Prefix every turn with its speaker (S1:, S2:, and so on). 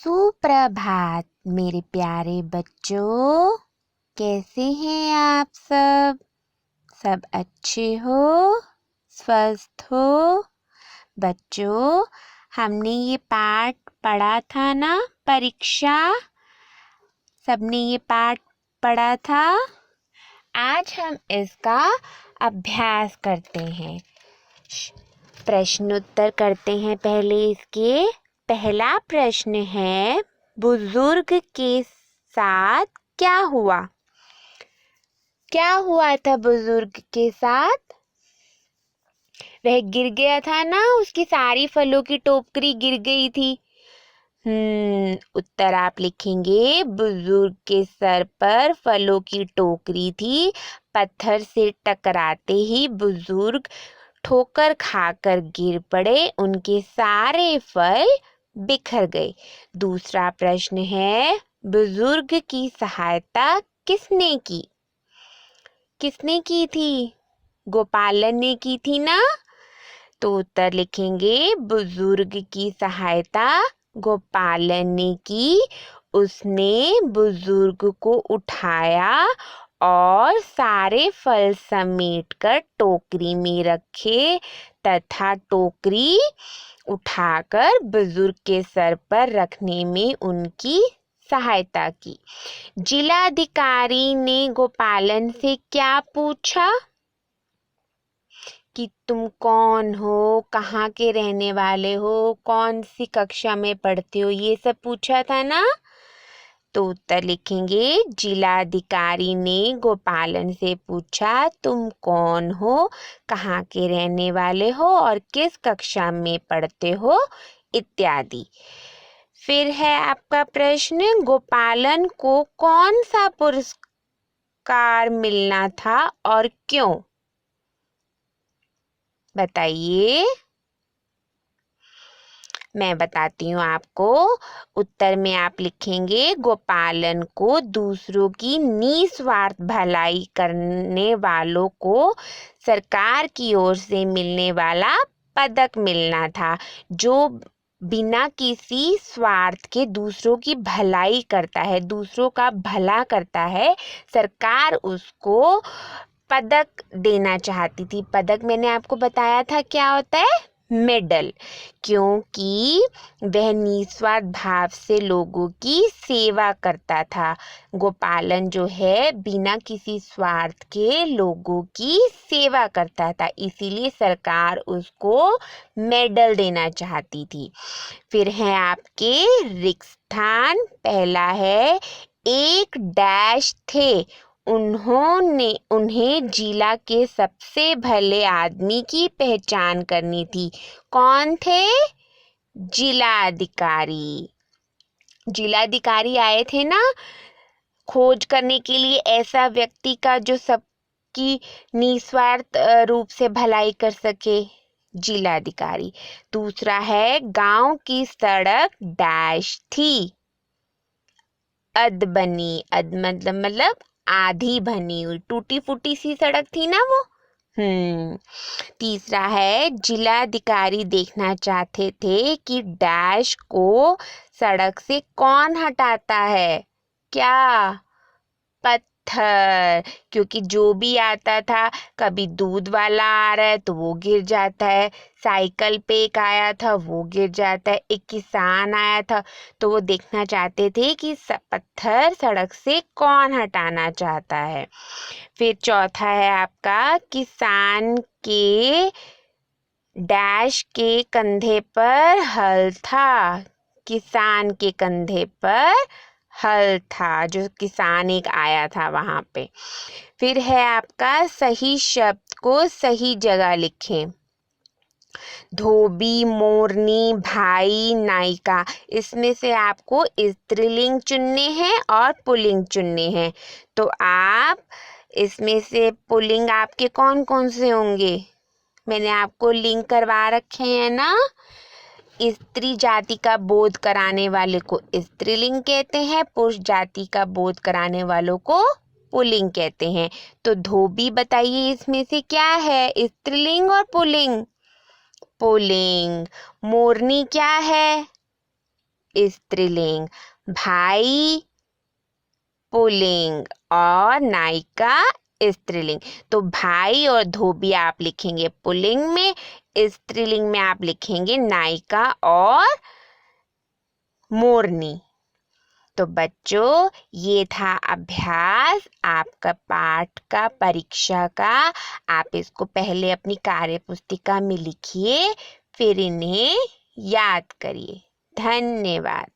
S1: सुप्रभात मेरे प्यारे बच्चों, कैसे हैं आप सब? सब अच्छे हो, स्वस्थ हो? बच्चों, हमने ये पाठ पढ़ा था ना, परीक्षा। सबने ये पाठ पढ़ा था। आज हम इसका अभ्यास करते हैं, प्रश्नोत्तर करते हैं। पहले इसके पहला प्रश्न है, बुजुर्ग के साथ क्या हुआ? क्या हुआ था बुजुर्ग के साथ? वह गिर गया था ना, उसकी सारी फलों की टोकरी गिर गई थी। उत्तर आप लिखेंगे, बुजुर्ग के सर पर फलों की टोकरी थी। पत्थर से टकराते ही बुजुर्ग ठोकर खाकर गिर पड़े, उनके सारे फल बिखर गए। दूसरा प्रश्न है, बुजुर्ग की सहायता किसने की? किसने की थी? गोपालन ने की थी ना। तो उत्तर लिखेंगे, बुजुर्ग की सहायता गोपालन ने की। उसने बुजुर्ग को उठाया और सारे फल समेटकर टोकरी में रखे तथा टोकरी उठाकर बुजुर्ग के सर पर रखने में उनकी सहायता की। जिलाधिकारी ने गोपालन से क्या पूछा? कि तुम कौन हो, कहाँ के रहने वाले हो, कौन सी कक्षा में पढ़ते हो, ये सब पूछा था ना। तो उत्तर लिखेंगे, जिलाधिकारी ने गोपालन से पूछा, तुम कौन हो, कहाँ के रहने वाले हो और किस कक्षा में पढ़ते हो, इत्यादि। फिर है आपका प्रश्न, गोपालन को कौन सा पुरस्कार मिलना था और क्यों? बताइए। मैं बताती हूँ आपको। उत्तर में आप लिखेंगे, गोपालन को दूसरों की निस्वार्थ भलाई करने वालों को सरकार की ओर से मिलने वाला पदक मिलना था। जो बिना किसी स्वार्थ के दूसरों की भलाई करता है, दूसरों का भला करता है, सरकार उसको पदक देना चाहती थी। पदक मैंने आपको बताया था क्या होता है, मेडल, क्योंकि वह निस्वार्थ भाव से लोगों की सेवा करता था। गोपालन जो है बिना किसी स्वार्थ के लोगों की सेवा करता था, इसीलिए सरकार उसको मेडल देना चाहती थी। फिर है आपके रिक्त स्थान। पहला है, एक डैश थे, उन्हें जिला के सबसे भले आदमी की पहचान करनी थी। कौन थे? जिलाधिकारी। जिलाधिकारी आए थे ना खोज करने के लिए, ऐसा व्यक्ति का जो सबकी निस्वार्थ रूप से भलाई कर सके, जिलाधिकारी। दूसरा है, गांव की सड़क डैश थी, अध बनी। अध मतलब आधी बनी हुई, टूटी फूटी सी सड़क थी ना वो। तीसरा है, जिलाधिकारी देखना चाहते थे कि डैश को सड़क से कौन हटाता है। क्या? पत्थर, क्योंकि जो भी आता था, कभी दूध वाला आ रहा है तो वो गिर जाता है, साइकिल पे एक आया था वो गिर जाता है, एक किसान आया था तो वो देखना चाहते थे कि पत्थर सड़क से कौन हटाना चाहता है। फिर चौथा है आपका, किसान के डैश के कंधे पर हल था। किसान के कंधे पर हल था, जो किसान एक आया था वहां पे। फिर है आपका, सही शब्द को सही जगह लिखें। धोबी, मोरनी, भाई, नायिका, इसमें से आपको स्त्रीलिंग चुनने हैं और पुल्लिंग चुनने हैं। तो आप इसमें से पुल्लिंग आपके कौन कौन से होंगे? मैंने आपको लिंक करवा रखे हैं ना। स्त्री जाति का बोध कराने वाले को स्त्रीलिंग कहते हैं, पुरुष जाति का बोध कराने वालों को पुल्लिंग कहते हैं। तो धोबी बताइए इसमें से क्या है, स्त्रीलिंग और पुल्लिंग? पुल्लिंग। मोरनी क्या है? स्त्रीलिंग, भाई पुल्लिंग और नायिका स्त्रीलिंग। तो भाई और धोबी आप लिखेंगे पुल्लिंग में, स्त्रीलिंग में आप लिखेंगे नायिका और मोरनी। तो बच्चों, ये था अभ्यास आपका पाठ का, परीक्षा का। आप इसको पहले अपनी कार्य पुस्तिका में लिखिए, फिर इन्हें याद करिए। धन्यवाद।